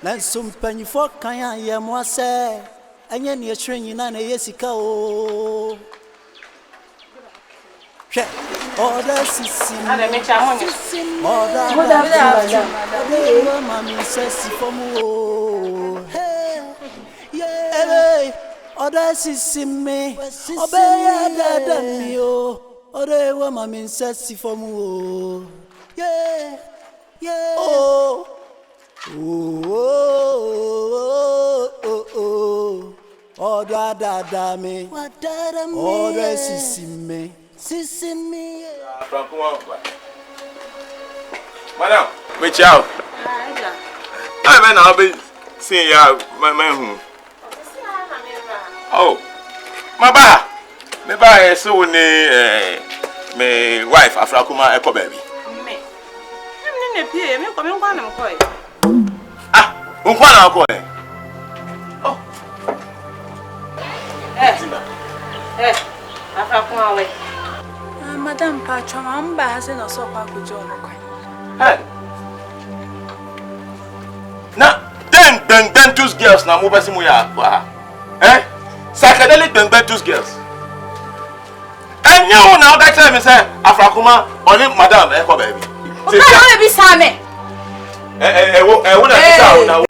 Nansum panyifo kan ya mo se anya ne yɛhwɛ na yesika o hwɛ order sisi ada me cha ho order mami sesi fomu hey yeah order sisi me obeya dada mi o order mami sesi fomu yeah yeah oh oh da me oh da sisi me madam me ciao I man I'll be seeing ya my home oh my ba me ba so ni me wife Afrakuma eko baby me na pie me ko me nkwa na mkoi nkwa na ko oh Afrakuma we Madam Pacho amba hase no so kwa kujo mkoi na then bentus girls na mo besi mo ya psychedelic bentus girls and you now that time say Afrakuma only madam eko baby o ka na be sa me wo na bisa na wo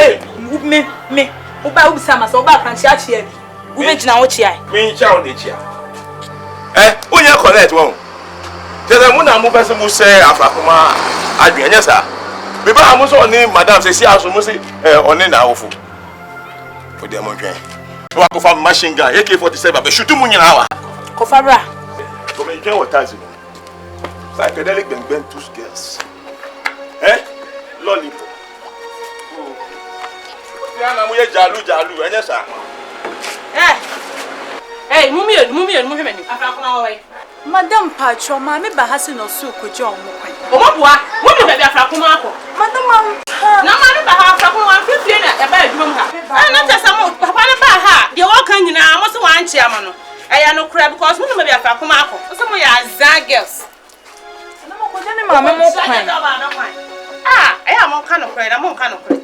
me o ba u bisa ma so o ba planchi a chia bi u be gina wo chia me chia o de chia onye correct won tell mo na mo besi mo say Afrakuma adwen sa me ba mo so ni madam say si aso mo say oni na awofo o de mo dwen wa ko fa machine gun AK47 be shoot mu nyina wa ko fa bra ko me dwen water psychedelic bentus girls lollipop na mo ye jalu enye sa mumi mo hwe mani Afrakuma wa Madam Pacho ma me ba hase no so kujo mkoi o mo boa mo me be Afrakuma akọ Madam na ma me ba Afrakuma wa fifie na e ba adwuma mu ha na tesa mo papa ne ba ha de wo kan nyina mo se wan chia mo no eya no kra because mo me be Afrakuma akọ so mo ya za girls na mo ko jeni ma me mo kwan eya mo kan no kra na mo kan no kra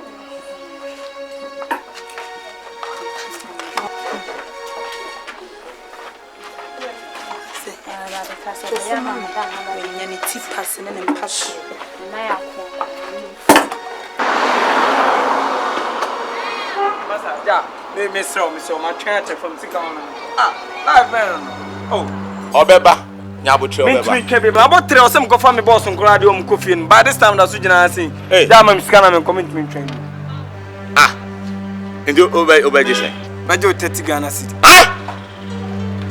yani tipas ne mpaso na yakọ masa ja me so ma twa te from sika on live man obeba nyabotre obeba me twa be ba botre o sem go fa me boss nkura de o m kofie no by this time da so gina asin ja ma sika na me commitment twa ndi obe jese ma jo 30 Ghana cedi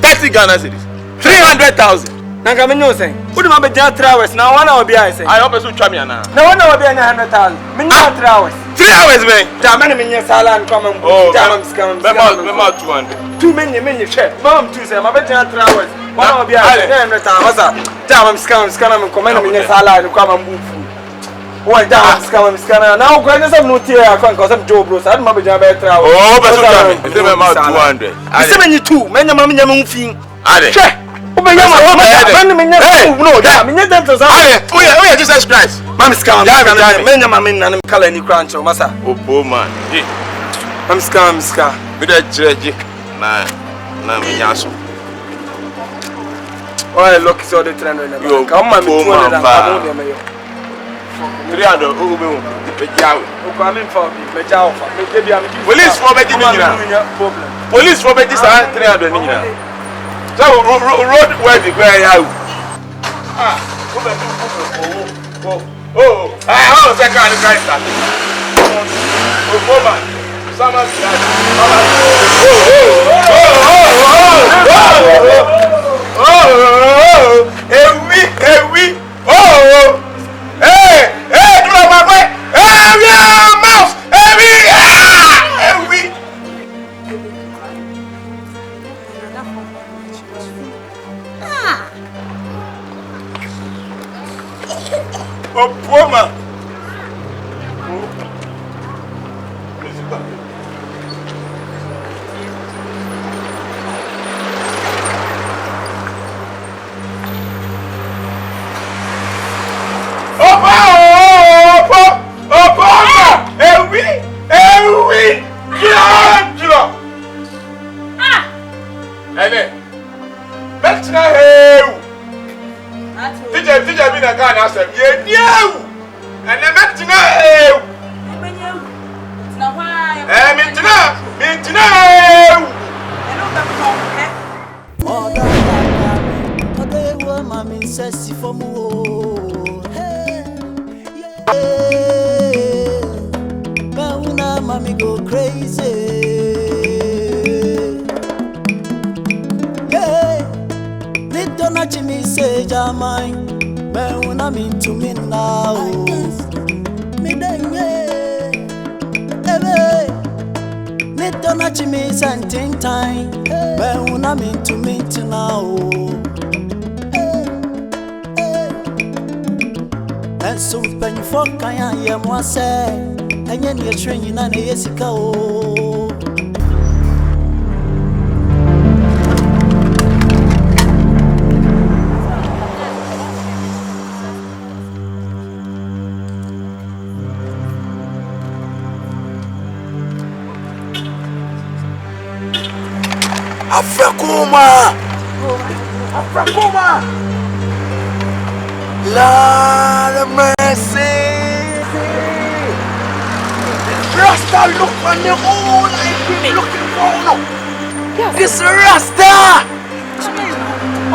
30 Ghana cedis 300,000 Nanga me nyo say. Udi ma be ja 3 hours na 1 hour bia say. I hope so twa me ana. Na 1 hour bia na 100,000. Me nya 3 hours. 3 hours me. Ja me nya sala nko ma mbu. Ja ma scam. Me ma 200. 2 me nya hwe. Ma 2 say ma be ja 3 hours. 1 hour bia na 100,000. Masa. Ja ma scam na me ko me nya sala nko ma mbu fu. Wa ja scam na ko nya sam no tie akon ko sam job bro. Sa ma be ja be 3 hours. Oh, be so twa me. Ite me ma 200. Ise me nya 2. Me nya ma mfi. Ade. Obe yama man me nya no da me nya dento za oya Jesus Christ mam scam me nya ma me na me kala ni crunch o masa opo man mam scam me da jireje na me nya so oya look so the trend na ka ma me 200 na ka mo de me yo 300 o be wo be jawe o kwa me fa me jawo fa me de bia me police for be di nyina police for be di sa 300 ni nyina so road where the guy ya go be how say can guy start man sama ewi do la pa pe mouse ewi oh poor man oh we. Kilo. Ah. Ene. Betina heu. Teacher bi na ka na asem. Ye dieu. Ene betina heu. Na why? Mintina heu. Odewo mami sesi fomu. Hey. Bauna mami go crazy. Yeah. Little Jimmy say jamai. Bauna me to me now. Me dengue. Little Jimmy sending time. Bauna me to me now. And so when you fuck I am one say, and then you're training and yes you go. Afrakoma! Lord of mercy! Rasta look on the hole I've been looking for now. This Rasta!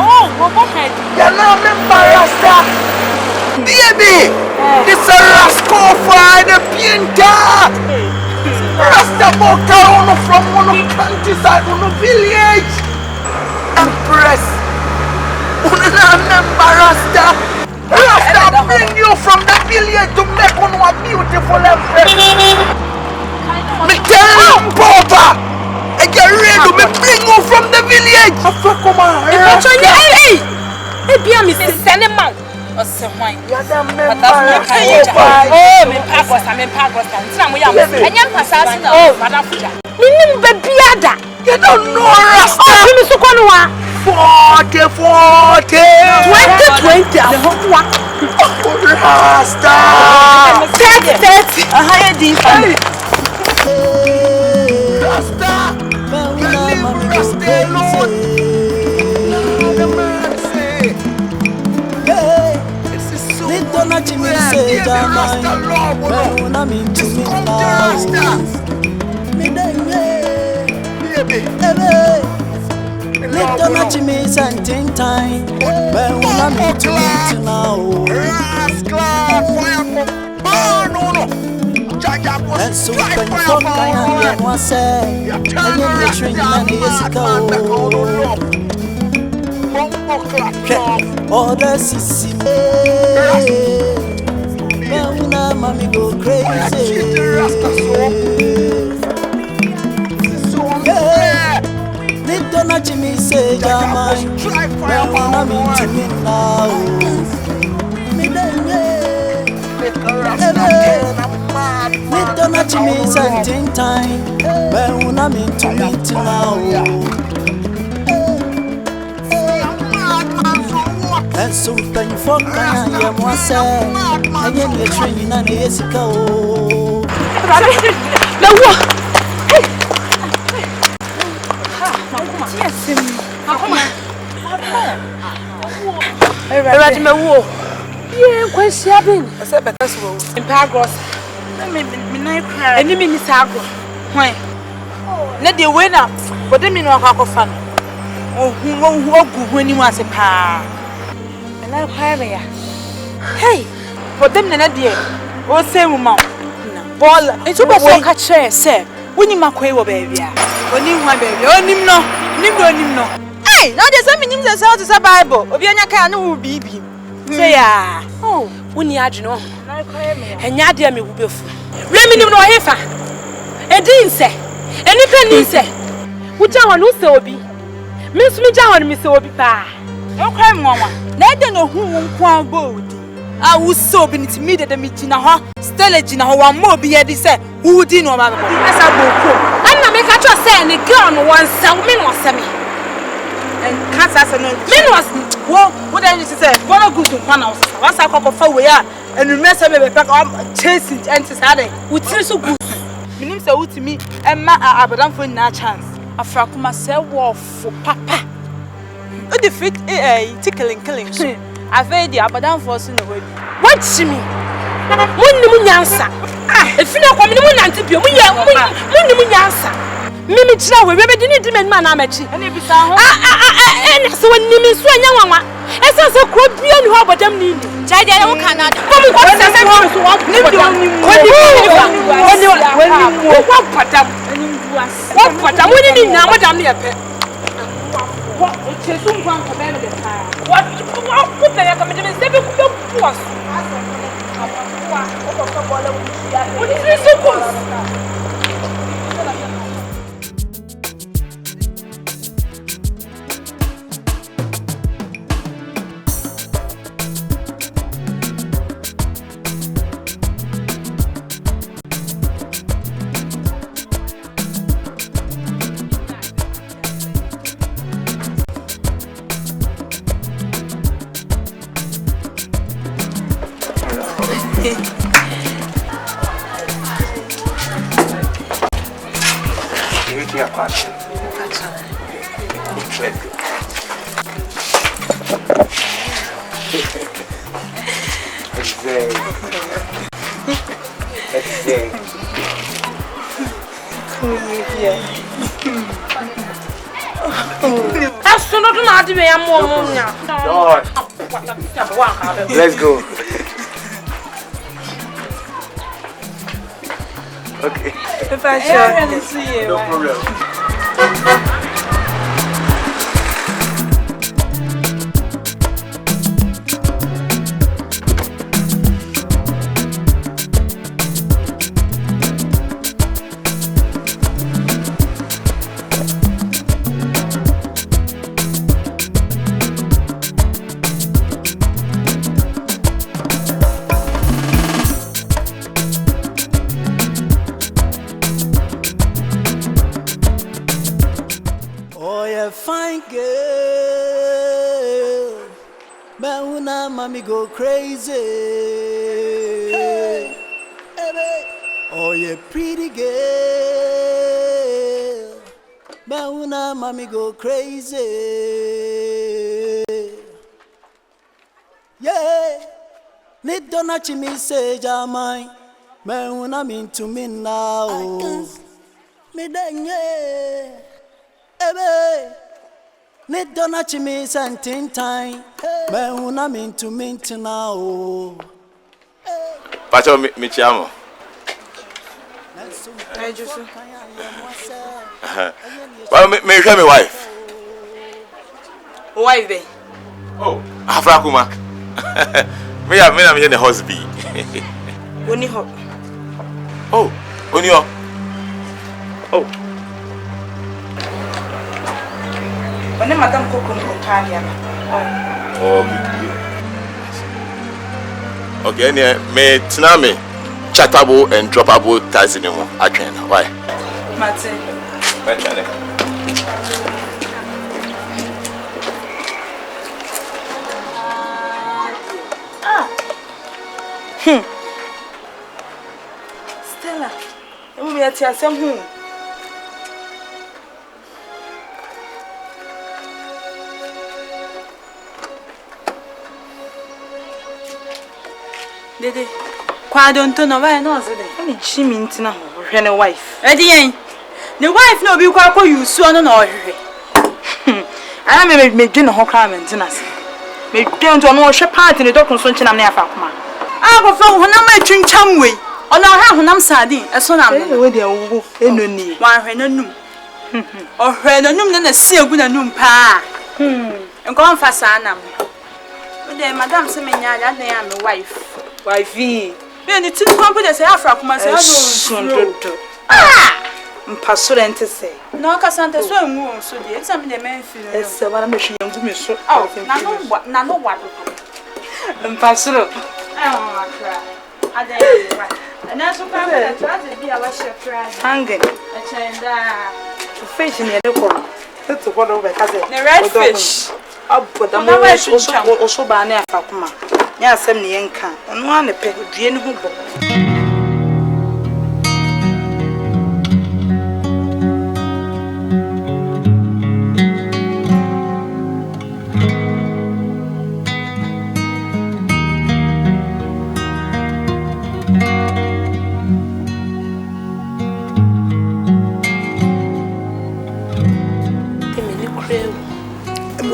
Oh, what head? You're not member Rasta! Baby! This a Rascal for the painter! Rasta Boka from one of countryside, one of village! Empress! Remember Rasta! Rasta bring you from the village to make one a beautiful empress! Me tell you, Papa! I get ready to bring you from the village! Afrakoma! Rasta! Hey! Hey, be a Mr. Seneman! Or someone. You're the member Rasta! Oh, me pagos, I'm in pagos, and some young assassin. Oh, Madame Fuja. Meaning the Biada! You don't know Rasta! Oh, you so one. 40, 40! 20, the whole one. Rasta! 30, a higher defense. Rasta! You leave Rasta alone! Lord have mercy! This is so unfair! Give the Rasta law, just come to Rasta! Baby! Little Jimmy sending time. Bauna me to meet now. And so when you fuck I am one say, and you're training and yes go. Order sissy. Bauna mommy go crazy. Little Jimmy say jamai. Bauna me to me now. Me Little Jimmy sending time. Bauna me to meet now. And so when you fuck I am one say, and then you're training and yes go. No what? Ready me wo. Yeah, kwesi abin. I said better so. In pagos. Me na cry. Eni mi ni sago. Hwan. Na de we na, but dem no akwakofa no. Ogu hu ani mu ase pa. Me na cry me ya. Hey, but dem na de o say mu ma. Ball. Etu be so ka chere say, woni makwai wo ba bia. Oni hwa ba bia. Onim no. Onim no. Hey, now there's some meaning that sounds a Bible. Obi anya ka no will be. Say ya. Oh, woni adweno. Na kwai me. Enya de me wubefu. Remi nim no hefa. Edin se. Eni pani se. Wuja ho no se obi. Me sumi ja ho no me se obi pa. E kwai me nwa. Na ede no hu nko agbo odi. A wo se obi ni timi de me gina ho. Stella gina ho wa mo obi ye di se. Wudi no ba bo. Asa boko. Anna me ka cho se ni girl no wan sa me no se me. And cancer no. Me no what then you say? One good to plan house. Once I come for we are and you mess up be pack chasing and say we so good. Minim say wutimi emma abadan for na chance. Afrakuma say wolf papa. O the fit killing so. Afa di abadan for so no we. What me? Munnim nyansa. If na kwa munnim nante bio munnim nyansa. Mimi kira we be di men ma na machi. Ene bisa ho. Ene so wonnim so anya wanwa. Esa so kro bia ni ho abadam ni ndi. Chai dia wo Canada. Come go say say so wo. What patam we ni na madam ne yepe. What chesu nkwan ko be me de pa. What ku pe ya ka me de se be ku be puas. What is this supposed? Let's go. Okay. If I should see you. No problem. Mommy go crazy. Hey, hey, oh, you pretty girl. Bauna, mommy go crazy. Yeah, need don't me say jamai. Bauna mean to me now. Me then yeah, hey. Need don't me something time. Bauna mean to me now. Pacho mi chiamo. Well, me my wife. Wife be. Oh, Afrakuma. Me am the husband. Oni ho. Oh, oni ho. Oh. Oni madam Koko Nkokalia. Oh. Okay, me tsunami chatable and droppable ties anymore. I can. Why? Martin. Stella, you will be at your some home. Dede, kwa don't know why no say dey. I mean, she means na ho wife. Ready yen. The wife no be kwa you so no na ohwe. I me dwen ho kra maintenance. Me dwen to no hwe party ne doctor so nchi na na afa koma. Ah go fa ho na ma twincham we. Ona ha honam sardine eso na no. We dey wo eno ni. Wan hwe nanum. Ohwe nanum na si egu nanum pa. Enko mfa sa nam. We dey madam se menya ya na me wife. Wifey. Me ni tin kwampo dey say afra kuma say no. Ah! Mpaso rente say. No ka sante so enwu on so dey. Esa me dey men feel. Esa wala me hwe ngu me so. Oh, na no wa do. Mpaso. Ah, akra. Ade wa. Na so kwa me try to be our chef try. Hanging. A chenda. Fish ni de ko. Eto ko do be ka say. The red fish. Aboda mo so ba na afa kuma. Nya asem ne yenka. Ono ane pe due ne ho bo.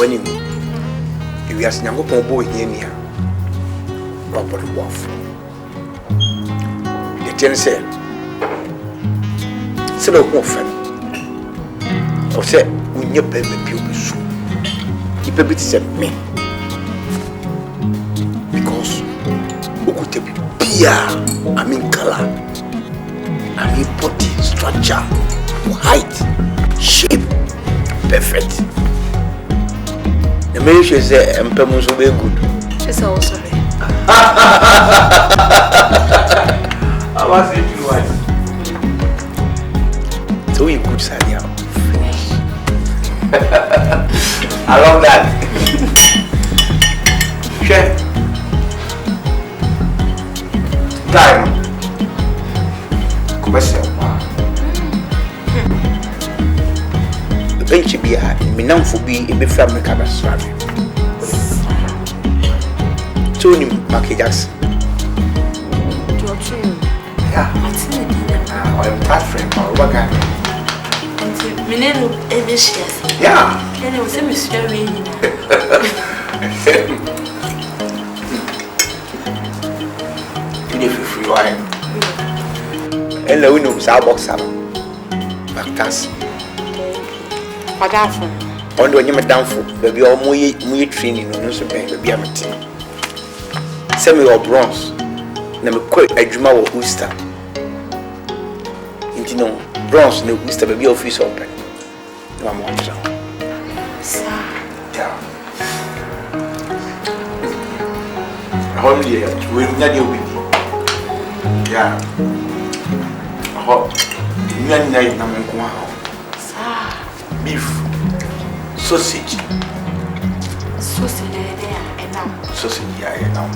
when you if you ask Yango Pombo here, Robert Wolf. The 10 said, Silo Wolfen. Or said, when you pay me pupils, you pay said me. Because who could be Pia, I mean color, I mean body, structure, height, shape, perfect. The marriage is employment will be good. She's also there. I was thinking what? So you could say yeah, finish. I love that. Chef. Time. Commercial. Bench be a minam for be a bit from the camera. Tony Marky Jackson. Yeah. I'm that friend. What kind? Yeah. And it was a mystery. If you free wine. Hello, no, Starbucks. Bactas. What happened? On the name down for baby or muy training, no, so baby, I'm a team. Semi or bronze. Never quite a juma or Easter. Into no bronze, no Easter, baby, office open. No more. Yeah. How many years? We're not your with you. Yeah. Hot. You are not in beef, sausage. Sausage there and now. Sausage, yeah, now.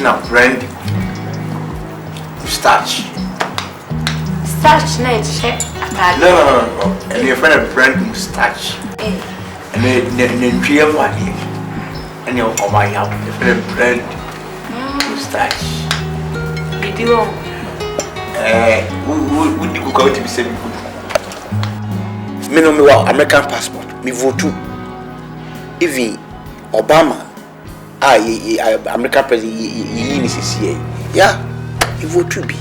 Now, bread, starch. Starch night, check. No. And your friend of bread starch. And then three of one here. And you're on my house, your friend of bread starch. You do wrong. Would you go to be sent good? Me no me wa American passport. Me vote to. Even Obama, American president, yeah, he vote to be.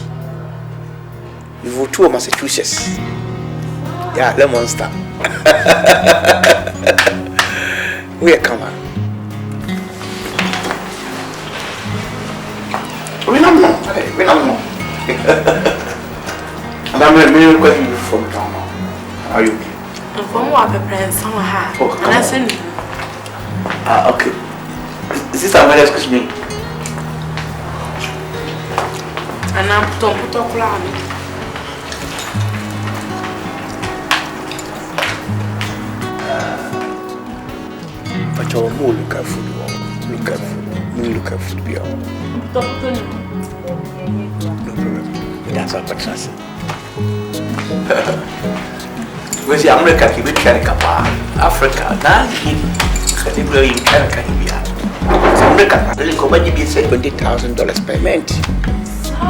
He vote to Massachusetts. Yeah, lemon star. Where come on? We don't know. And I'm going to question you from town now. Are you okay? From what the friends somewhere have. And I said, okay. Is this a very excuse me? and I'm don't put up plan. But you're more look at food. Look at food. No problem. That's our question. We see America keep trying to Africa. Now he in Canada. America really come and be said $20,000 payment.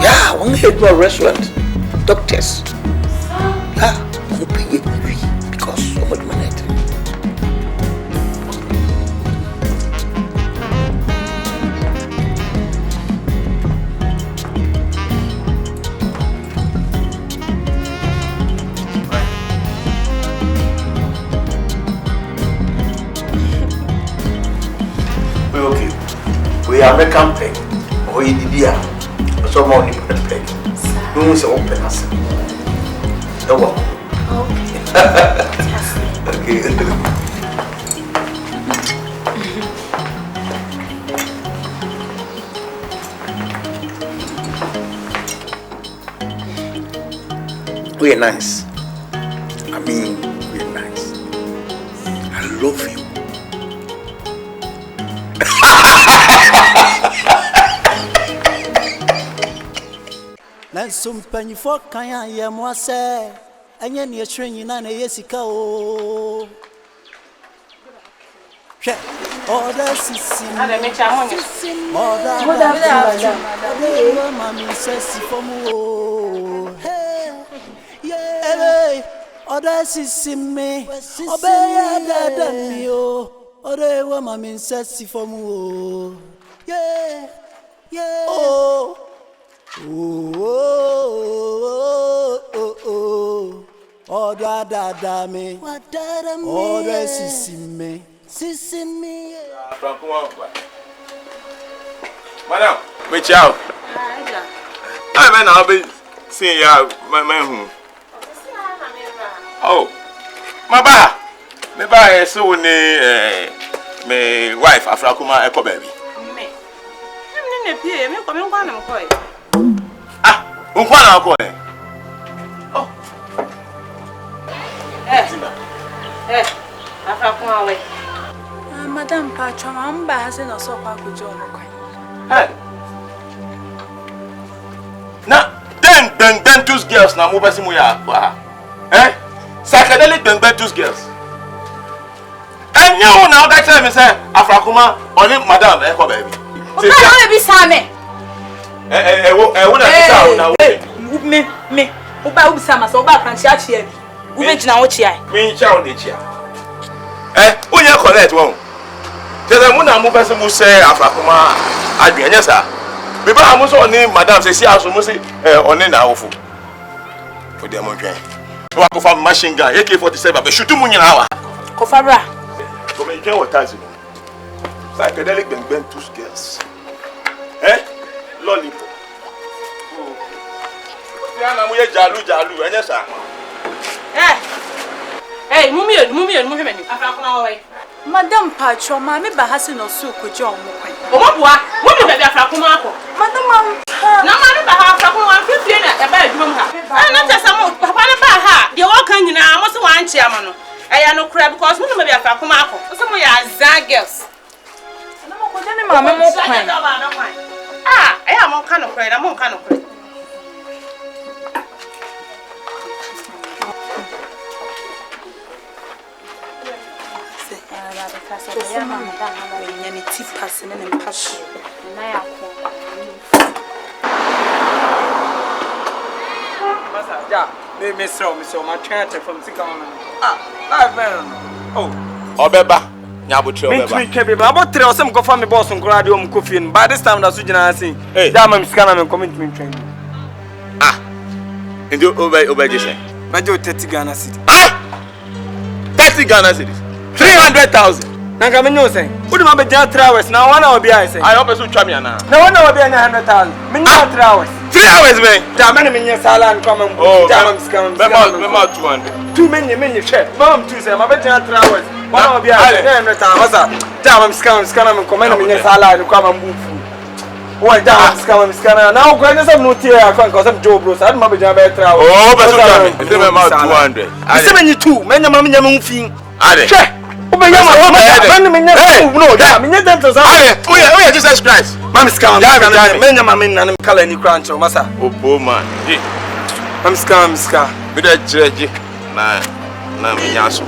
Yeah, one head to a restaurant. Doctors. Yeah, who pay it because so much money. We are American peg, or India, or some more important peg. No one's open us. No one. Okay. We are nice. I mean, we are nice. I love you. Some penny for Kaya Yamwase, and yen your training and a yesika. All the sissy, all the mammy says for more. Hey, yeah, Oda sisime, obeya dada mi o. Oda ewa mami nsesi fomu o. Yeah, yeah. Oh, oh, oh, oh. Oda dada mi, oda sisime, sisime. Madam, me ciao. I mean, I'll be seeing ya, my man. Oh, my ba, me ba so me wife Afrakuma Eko baby. Me. I'm not here. Me come on am koi. Ah, unkwana ko eh. Oh. Afrakuma we. Madam Patron, I'm bahase no so kwa kujo mo kwan. Hey. Na, then Bentus girls na mo besi mo ya. Eh? Psychedelic Bentus girls. And you now that time say Afrakuma only madam Eko baby. Oka na be same. Wo na bisa na wo. Me. Oba ubisa ma so oba kan chia chia bi. Ube gina wo chia. Me chia wo de chia. Onye correct won. Tell mo na mo besi mo say Afrakuma adwenya sa. Me ba mo so ni madam say si aso mo say oni na awofo. For dem on twen. Wa ko fa machine gun AK47 be shoot mu nyina wa. Ko fa bra. Ko me twen water zi. Psychedelic Bentus girls. Lollipop. Ya na mo ye jalu enya sa. Mummy, mani. Afrakuma we. Madam Patron, ma me bahase no so kujo mo kwan. O mo boa, wo me baby Afrakuma akọ. Madam Na ma me ba ha Afrakuma wan fifie na e ba adwum ha. Na tesa mo papa ne ba ha, de wo kan nyina mo se wan chia mo no. Eya no kra because mo no baby Afrakuma akọ. So mo ya Azan girls. na mo ko jani ma me mo kwan. Eya mo kan no kra na mo kan no kra. Nyani tipas ne mpaso na ya ko Masa ja me so ma twa from sika on. Live man. Oh, Obeba, nyabotre obeba. me twa be ba botre o sem ko fa me boss nkura de o m kofi n. By this time da so gina asin. Ja ma sika na me comment me twa. Ndio oba je say. Ma je 30 Ghana cedi. 30 Ghana cedis. 300,000. Nanga me nyo say. Udi ma be ja 3 hours na one hour be I say. I hope so twa me ana. Na one hour be na 100,000. Me nyo 3 hours. 3 hours man. Ja ma me nya sala n kwa ma Oh, ja ma sika. Me ma 200. Two men share. Mom two say ma be ja 3 hours. One hour be I say 100,000. Masa ja ma sika na me comment me nya sala n kwa ma mbufu. Why da sika na now go nya some no tie akwa nka some job bro. Sa ma be ja be 3 hours. Oh, be so twa me. Say me ma 200. Say me you two. Me nya ma mfin. Ade. Che. Obe ya ma me nya no da me nya dem to say. Ade. Jesus Christ. Mami scam. Me nya ma me na kala ni crunch o masa. Opo man. Mami scam. Me da jeje na me nyaso.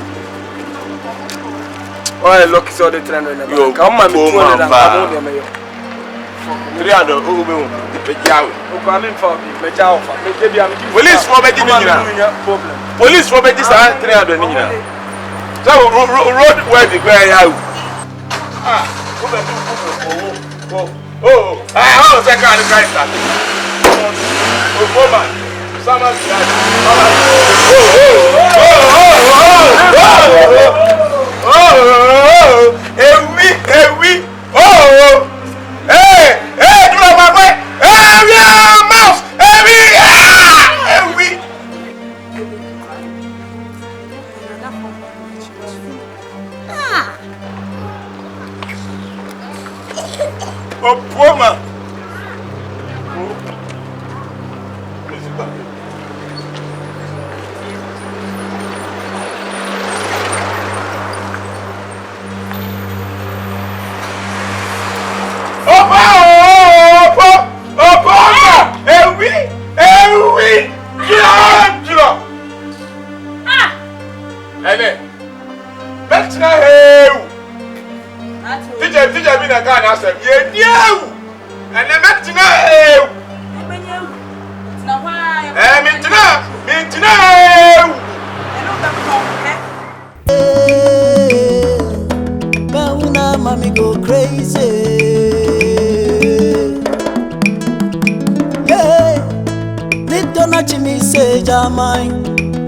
Oh, look so the trend na. Yo, come ma me 200 and come on me yo. 300 o be won. Be jawe. O kwa me for me jawo fa. Me je bia me Police for be di ni nyina. Police for be di sa 300 ni nyina. So road where the guy ya. Go be do. Oh, say car the guy start. Oh, man. Sama Ewi. Oh. Hey, do my boy. Hey, mouse. Ewi. Oh, poor man. Teacher be na Ghana asem ye new. And the metina mintina. say Jamai,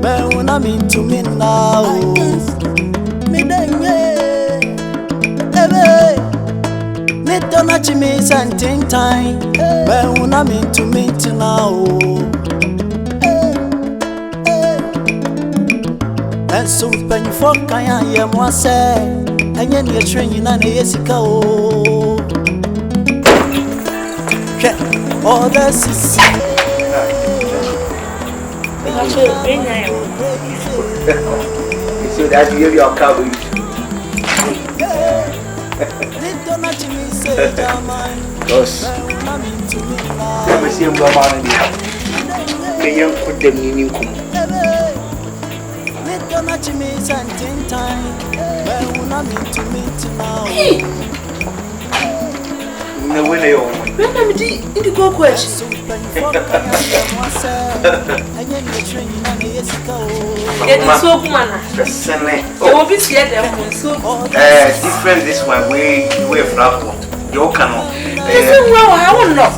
me una mean to me now. Me dengue, ebe. Me don't me something time, me una mean to me now. And so when you fuck I am one say, and then you're training on a yesika. Oh, that's it. So that you have your coverage. Because let me see him go on in here. Can you put them in your room? No way, no. When I'm in the go question. Get the soap man. You will be scared of different this one way from you cannot. Listen, well, I won't know.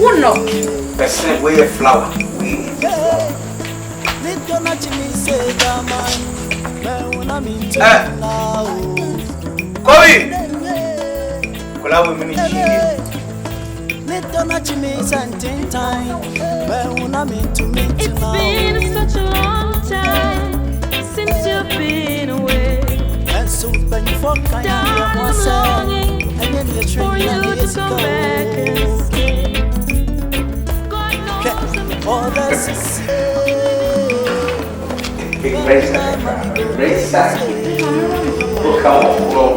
Won't know. Percent way a flower. Koi! Kula we mini chini. It's been such a long time since you've been away. And so when you fuck I am longing for you to come back and stay. God knows all that's Very sad. Come on,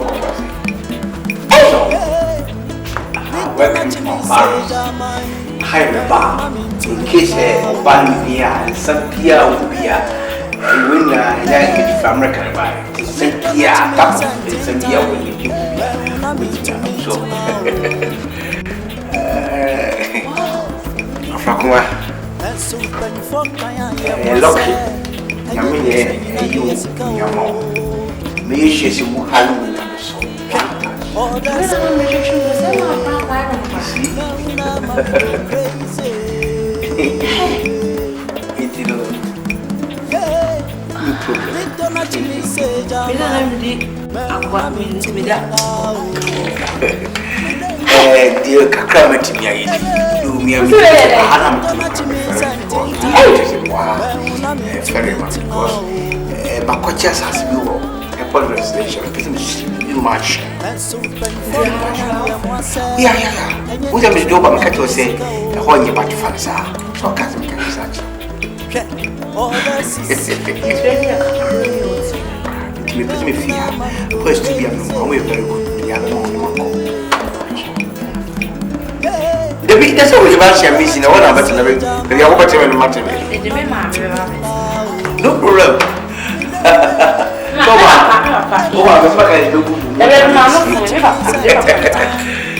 welcome to Paris. Hi, Baba. In case Bandia and Sampia will be a winner in America. Sampia, Sampia will be so. Afrakuma. Lucky. I mean, you, your mom. Me, she's a Halloween and so. Dear Kakramati, you me very much because Bakochas has been a residential much. Yeah. What I'm doing, I'm going to say, the whole year about Fansa, so I can't make a research. Me put me fear, first to be a very good, the other one. The big that's always about your missing a one about another, but you're over to matter. No problem.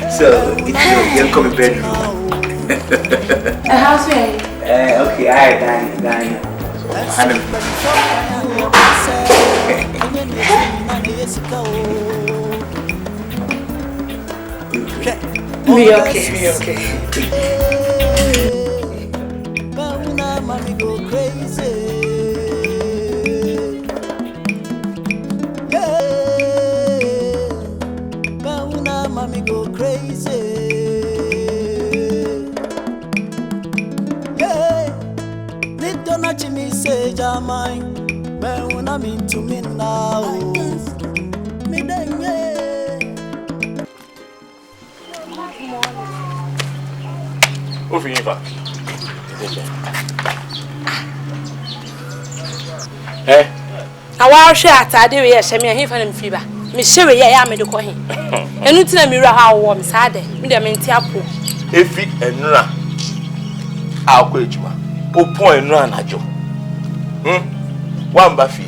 So, it's your coming bedroom. A house way. Okay, I Danny. Me okay. Mommy go crazy. Mommy go crazy. Yeah, little not me say Jamai, man when I'm into me now. Me then Où finit pas? Eh? Na wa hwe atade we ye hye me he fa na mfi ba. Me hye we ye ya me de ko he. Enu tina mi ra ha wo me sa de. Me de me nti apo. Efi enura. Akwa ejuma. Opon enura na jo. Wamba fi.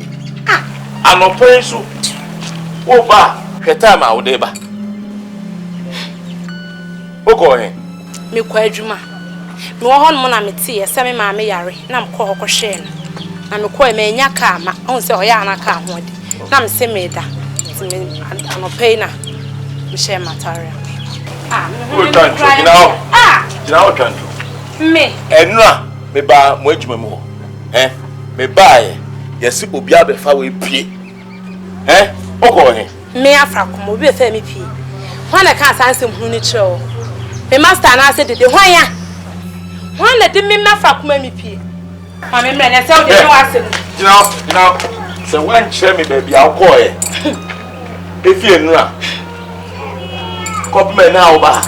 Anopo so. Wo ba hweta ma wo de ba. Ogo he. Me kwa adwuma. Me wo hon mo na me tie se me ma me yare na me ko hokọ hwe no. Na me ko me nya ka ma. On se oya na ka ho de. Na me se me da. Me anopo na. Me share material. Wo tanto gina ho. Gina ho tanto. Me. Enura me ba mo adwuma mu me ba yes obi abefa we pie oko he me afra kom obi efa me pie hwan na ka sansem hu ni kire me master na say dede hwan ya hwan na de me afra kom me pie ma me mre na say o de no asem you know so when share me baby akọ efie nu a kopme na oba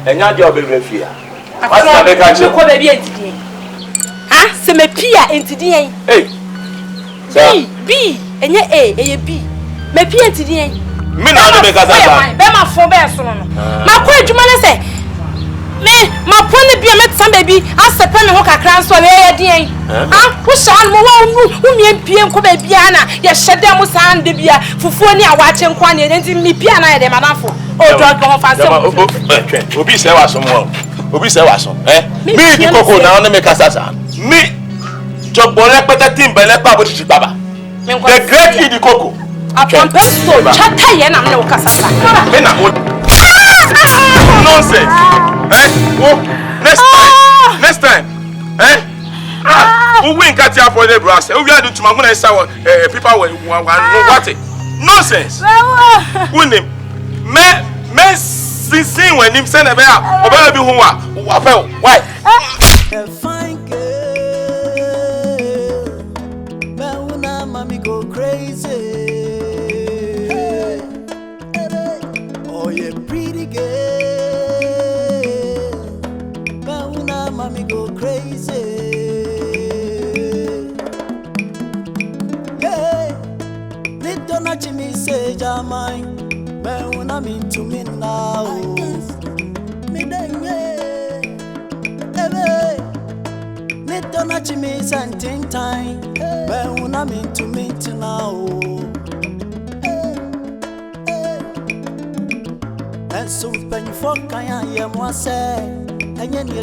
enya de obere fie a wasa de ka che ko baby entidi ha se me pia entidi en B enye A eye B me pia entidi en me na de me ka sa be ma fo be so no ma ko adwuma ne se me ma pone bia me tsan baby asepe me ho kakra nso be ye den wo shan mo wo mie pie nko ba bia na ye hyede mo san de bia fufuo ni awache nko na enti mi pia na ye de madafo o drug ho fa se obi se wa so mo obi se wa so me di koko na on me kasasa me jogbore petatin bele pa bo titi baba the great idi koko Akwantuo chata ye na me wo kasasa me na nonsense next time who win cat for the brass we are do to my money say people what nonsense win him me sin when him say na be oba bi hu wa fa why A fine girl, Mauna mommy go crazy. Oh, yeah, pretty girl, Mauna mommy go crazy. Yeah, little not me say Jamai, Mauna mean to me now. Me then, yeah. Don't touch me something time, but when I'm into me now. And so when you fuck, I am one say, and you're